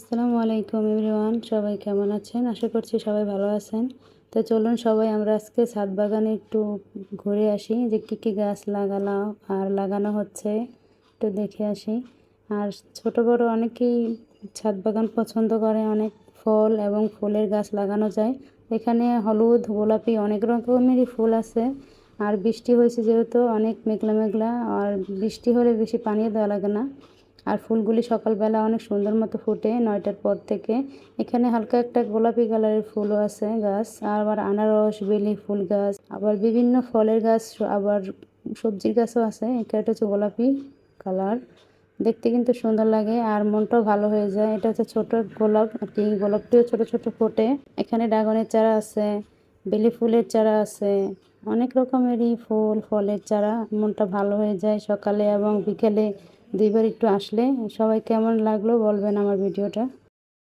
আসসালামু আলাইকুম এভরিওয়ান, সবাই কেমন আছেন? আশা করছি সবাই ভালো আছেন। তো চলুন সবাই আমরা আজকে ছাদ বাগানে একটু ঘুরে আসি, যে কী কী গাছ লাগালাম আর লাগানো হচ্ছে একটু দেখে আসি। আর ছোট বড় অনেকেই ছাদ বাগান পছন্দ করে, অনেক ফল এবং ফুলের গাছ লাগানো যায়। এখানে হলুদ, গোলাপি অনেক রকমেরই ফুল আছে। আর বৃষ্টি হয়েছে যেহেতু অনেক মেঘলা মেঘলা, আর বৃষ্টি হলে বেশি পানিও দেওয়া লাগে না। আর ফুলগুলি সকালবেলা অনেক সুন্দর মতো ফুটে 9টার পর থেকে। এখানে হালকা একটা গোলাপি কালারের ফুলও আছে গাছ, আর আবার আনারস, বেলি ফুল গাছ, আবার বিভিন্ন ফলের গাছ, আবার সবজির গাছও আছে। এটা হচ্ছে গোলাপি কালার, দেখতে কিন্তু সুন্দর লাগে আর মনটাও ভালো হয়ে যায়। এটা হচ্ছে ছোট গোলাপ আর কি, গোলাপটিও ছোট ছোট ফোটে। এখানে ড্রাগনের চারা আছে, বেলি ফুলের চারা আছে, অনেক রকমেরই ফুল ফলের চারা। মনটা ভালো হয়ে যায় সকালে এবং বিকেলে দুইবার একটু আসলে। সবাই কেমন লাগলো বলবেন আমার ভিডিওটা।